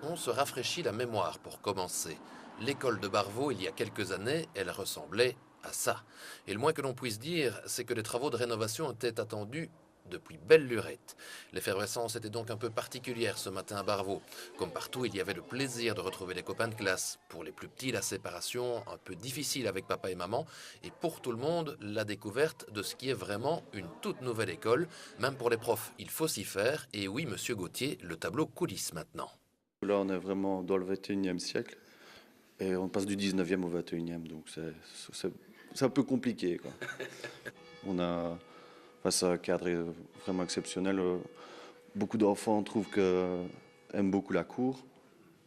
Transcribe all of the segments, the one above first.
On se rafraîchit la mémoire pour commencer. L'école de Barvaux, il y a quelques années, elle ressemblait à ça. Et le moins que l'on puisse dire, c'est que les travaux de rénovation étaient attendus depuis belle lurette. L'effervescence était donc un peu particulière ce matin à Barvaux. Comme partout, il y avait le plaisir de retrouver les copains de classe. Pour les plus petits, la séparation un peu difficile avec papa et maman. Et pour tout le monde, la découverte de ce qui est vraiment une toute nouvelle école. Même pour les profs, il faut s'y faire. Et oui, monsieur Gauthier, le tableau coulisse maintenant. Là, on est vraiment dans le 21e siècle et on passe du 19e au 21e, donc c'est un peu compliqué, quoi. On a face à un cadre vraiment exceptionnel. Beaucoup d'enfants aiment beaucoup la cour.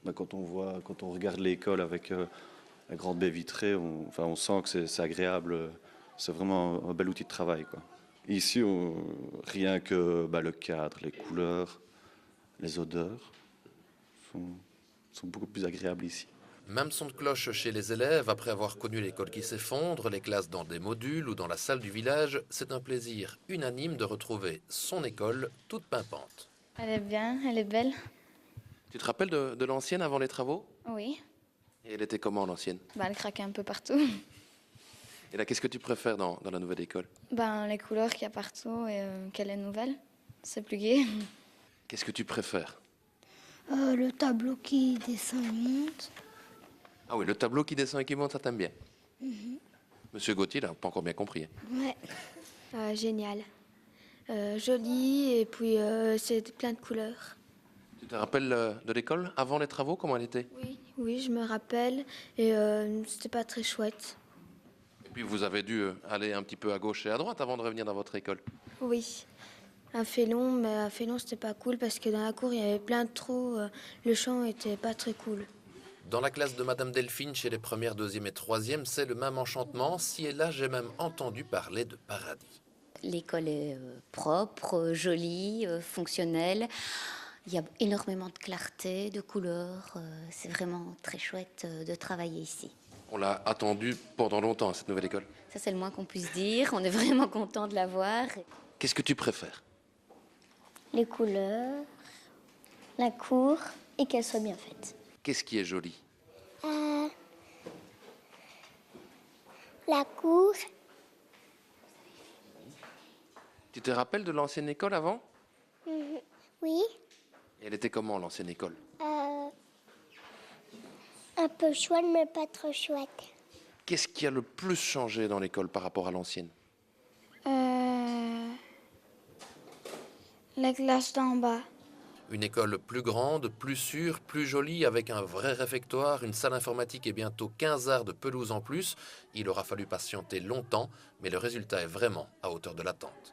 Mais quand on regarde l'école avec la grande baie vitrée, on sent que c'est agréable. C'est vraiment un bel outil de travail, quoi. Ici, rien que le cadre, les couleurs, les odeurs sont, sont beaucoup plus agréables ici. Même son de cloche chez les élèves, après avoir connu l'école qui s'effondre, les classes dans des modules ou dans la salle du village, c'est un plaisir unanime de retrouver son école toute pimpante. Elle est bien, elle est belle. Tu te rappelles de l'ancienne avant les travaux? Oui, Et elle était comment l'ancienne? elle craque un peu partout. Et là, qu'est-ce que tu préfères dans la nouvelle école? Les couleurs qu'il y a partout et qu'elle est nouvelle, c'est plus gai. Qu'est-ce que tu préfères? Le tableau qui descend et monte. Ah oui, le tableau qui descend et qui monte, ça t'aime bien. Monsieur Gauthier, là, pas encore bien compris. Hein. Ouais. Génial. Joli et puis c'est plein de couleurs. Tu te rappelles de l'école avant les travaux, comment elle était? Oui, je me rappelle et c'était pas très chouette. Et puis vous avez dû aller un petit peu à gauche et à droite avant de revenir dans votre école. Oui. Un félon, mais un félon c'était pas cool parce que dans la cour il y avait plein de trous. Le champ était pas très cool. Dans la classe de Madame Delphine, chez les premières, deuxième et troisième, c'est le même enchantement. Si et là, j'ai même entendu parler de paradis. L'école est propre, jolie, fonctionnelle. Il y a énormément de clarté, de couleurs. C'est vraiment très chouette de travailler ici. On l'a attendu pendant longtemps, cette nouvelle école. Ça, c'est le moins qu'on puisse dire. On est vraiment content de la voir. Qu'est-ce que tu préfères? Les couleurs, la cour et qu'elle soit bien faite. Qu'est-ce qui est joli? La cour, Tu te rappelles de l'ancienne école avant? oui, Et elle était comment, l'ancienne école? un peu chouette mais pas trop chouette. Qu'est-ce qui a le plus changé dans l'école par rapport à l'ancienne? La classe d'en bas. Une école plus grande, plus sûre, plus jolie, avec un vrai réfectoire, une salle informatique et bientôt 15 arts de pelouse en plus. Il aura fallu patienter longtemps, mais le résultat est vraiment à hauteur de l'attente.